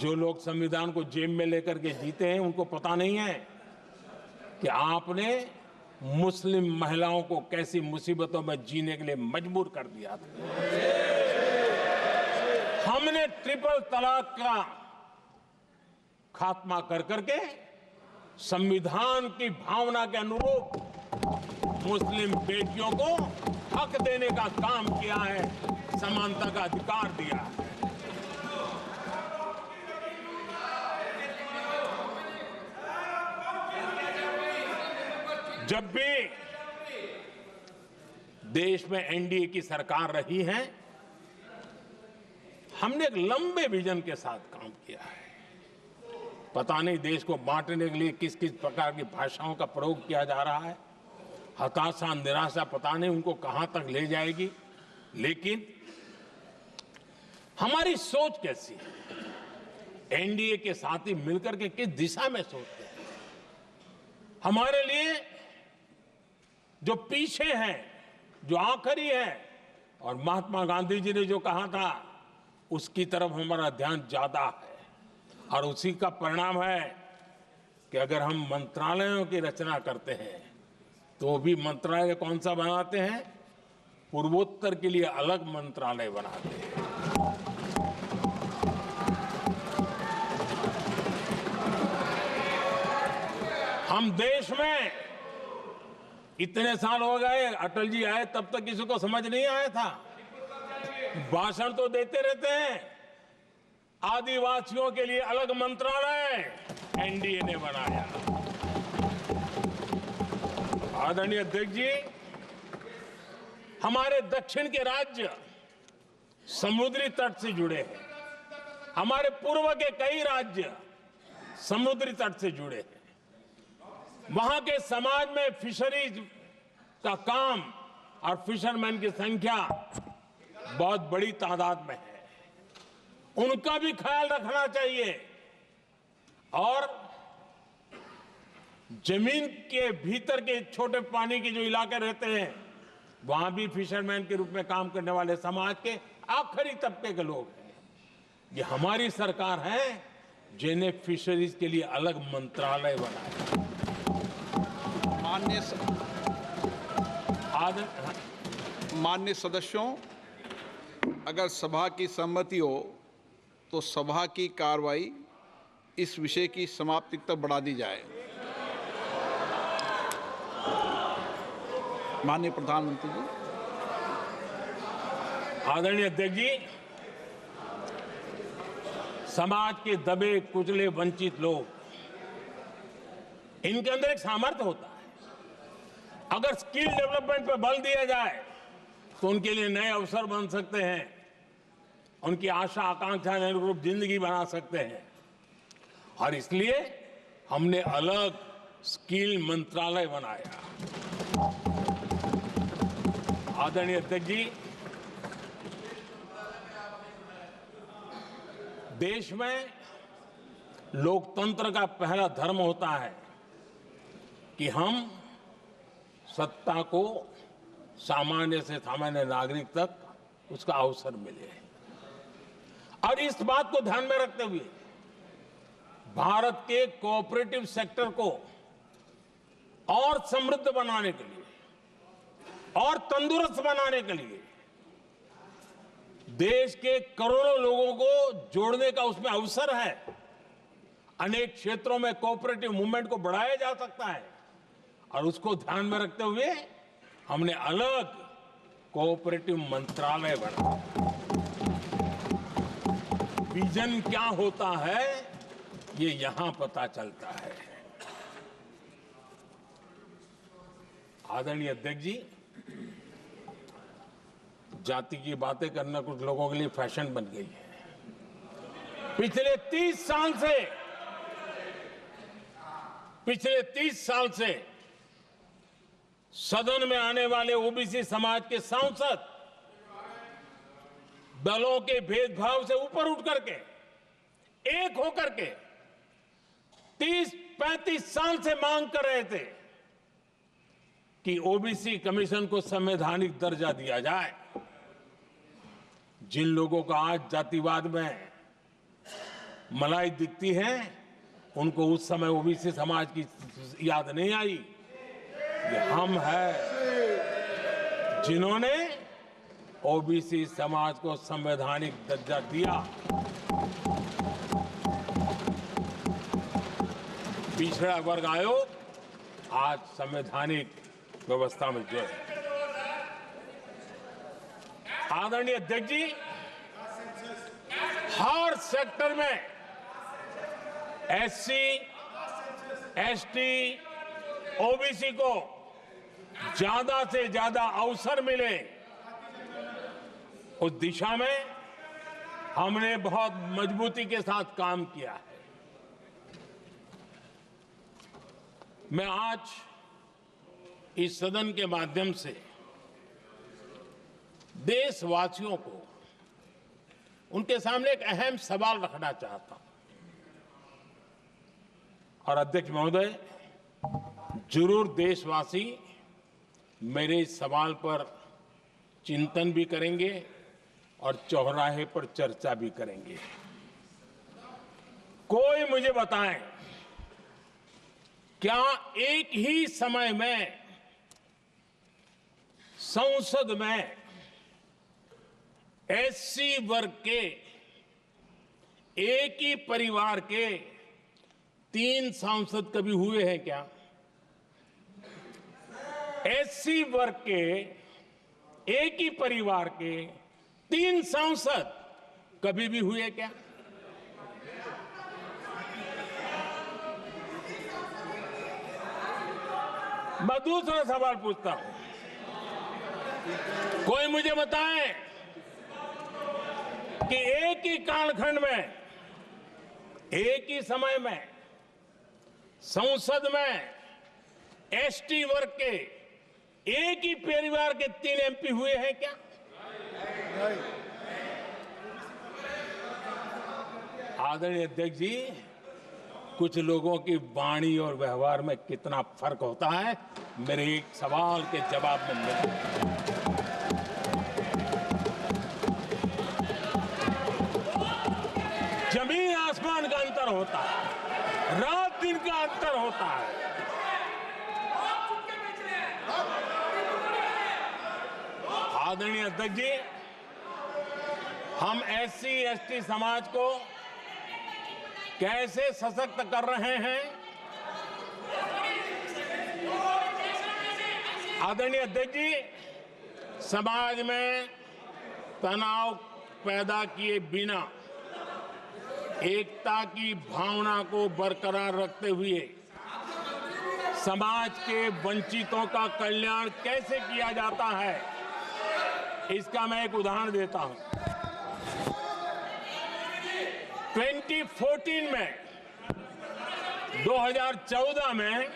जो लोग संविधान को जेब में लेकर के जीते हैं उनको पता नहीं है कि आपने मुस्लिम महिलाओं को कैसी मुसीबतों में जीने के लिए मजबूर कर दिया था। हमने ट्रिपल तलाक का खात्मा कर करके संविधान की भावना के अनुरूप मुस्लिम बेटियों को हक देने का काम किया है, समानता का अधिकार दिया है। जब भी देश में एनडीए की सरकार रही है, हमने एक लंबे विजन के साथ काम किया है। पता नहीं देश को बांटने के लिए किस किस प्रकार की भाषाओं का प्रयोग किया जा रहा है। हताशा, निराशा पता नहीं उनको कहां तक ले जाएगी, लेकिन हमारी सोच कैसी है, एनडीए के साथी मिलकर के किस दिशा में सोचते हैं। हमारे लिए जो पीछे है, जो आखिरी है, और महात्मा गांधी जी ने जो कहा था उसकी तरफ हमारा ध्यान ज्यादा है। और उसी का परिणाम है कि अगर हम मंत्रालयों की रचना करते हैं तो भी मंत्रालय कौन सा बनाते हैं, पूर्वोत्तर के लिए अलग मंत्रालय बनाते हैं। हम देश में इतने साल हो गए, अटल जी आए तब तक किसी को समझ नहीं आया था। भाषण तो देते रहते हैं, आदिवासियों के लिए अलग मंत्रालय एनडीए ने बनाया। आदरणीय अध्यक्ष जी, हमारे दक्षिण के राज्य समुद्री तट से जुड़े हैं, हमारे पूर्व के कई राज्य समुद्री तट से जुड़े हैं। वहां के समाज में फिशरीज का काम और फिशरमैन की संख्या बहुत बड़ी तादाद में है, उनका भी ख्याल रखना चाहिए। और जमीन के भीतर के छोटे पानी के जो इलाके रहते हैं, वहां भी फिशरमैन के रूप में काम करने वाले समाज के आखिरी तबके के लोग हैं। ये हमारी सरकार है जिन्हें फिशरीज के लिए अलग मंत्रालय बनाया। माननीय सदस्यों, अगर सभा की सहमति हो तो सभा की कार्रवाई इस विषय की समाप्ति तक बढ़ा दी जाए। माननीय प्रधानमंत्री जी। आदरणीय अध्यक्ष जी, समाज के दबे कुचले वंचित लोग, इनके अंदर एक सामर्थ्य होता है। अगर स्किल डेवलपमेंट पर बल दिया जाए तो उनके लिए नए अवसर बन सकते हैं, उनकी आशा आकांक्षा के अनुरूप जिंदगी बना सकते हैं। और इसलिए हमने अलग स्किल मंत्रालय बनाया। आदरणीय अध्यक्ष जी, देश में लोकतंत्र का पहला धर्म होता है कि हम सत्ता को सामान्य से सामान्य नागरिक तक उसका अवसर मिले। और इस बात को ध्यान में रखते हुए भारत के कोऑपरेटिव सेक्टर को और समृद्ध बनाने के लिए और तंदुरुस्त बनाने के लिए देश के करोड़ों लोगों को जोड़ने का उसमें अवसर है। अनेक क्षेत्रों में कोऑपरेटिव मूवमेंट को बढ़ाया जा सकता है और उसको ध्यान में रखते हुए हमने अलग कोऑपरेटिव मंत्रालय बनाया। विजन क्या होता है ये यहां पता चलता है। आदरणीय अध्यक्ष जी, जाति की बातें करना कुछ लोगों के लिए फैशन बन गई है। पिछले 30 साल से सदन में आने वाले ओबीसी समाज के सांसद दलों के भेदभाव से ऊपर उठ करके एक होकर के 30-35 साल से मांग कर रहे थे कि ओबीसी कमीशन को संवैधानिक दर्जा दिया जाए। जिन लोगों का आज जातिवाद में मलाई दिखती है, उनको उस समय ओबीसी समाज की याद नहीं आई। ये हम हैं जिन्होंने ओबीसी समाज को संवैधानिक दर्जा दिया। पिछड़ा वर्ग आयोग आज संवैधानिक व्यवस्था में जो है। आदरणीय अध्यक्ष जी, हर सेक्टर में एससी, एसटी, ओबीसी को ज्यादा से ज्यादा अवसर मिले, उस दिशा में हमने बहुत मजबूती के साथ काम किया है। मैं आज इस सदन के माध्यम से देशवासियों को उनके सामने एक अहम सवाल रखना चाहता हूं। और अध्यक्ष महोदय, जरूर देशवासी मेरे इस सवाल पर चिंतन भी करेंगे और चौराहे पर चर्चा भी करेंगे। कोई मुझे बताएं, क्या एक ही समय में संसद में एससी वर्ग के एक ही परिवार के 3 सांसद कभी हुए हैं क्या? एससी वर्ग के एक ही परिवार के 3 सांसद कभी भी हुए क्या? मैं दूसरा सवाल पूछता हूं, कोई मुझे बताए कि एक ही कालखंड में, एक ही समय में संसद में एसटी वर्ग के एक ही परिवार के 3 एमपी हुए हैं क्या? आदरणीय अध्यक्ष जी, कुछ लोगों की वाणी और व्यवहार में कितना फर्क होता है, मेरे एक सवाल के जवाब में मिलता है। जमीन आसमान का अंतर होता है, रात दिन का अंतर होता है। आदरणीय अध्यक्ष जी, हम एससी एसटी समाज को कैसे सशक्त कर रहे हैं? आदरणीय अध्यक्ष जी, समाज में तनाव पैदा किए बिना एकता की भावना को बरकरार रखते हुए समाज के वंचितों का कल्याण कैसे किया जाता है, इसका मैं एक उदाहरण देता हूं। 2014 में 2014 में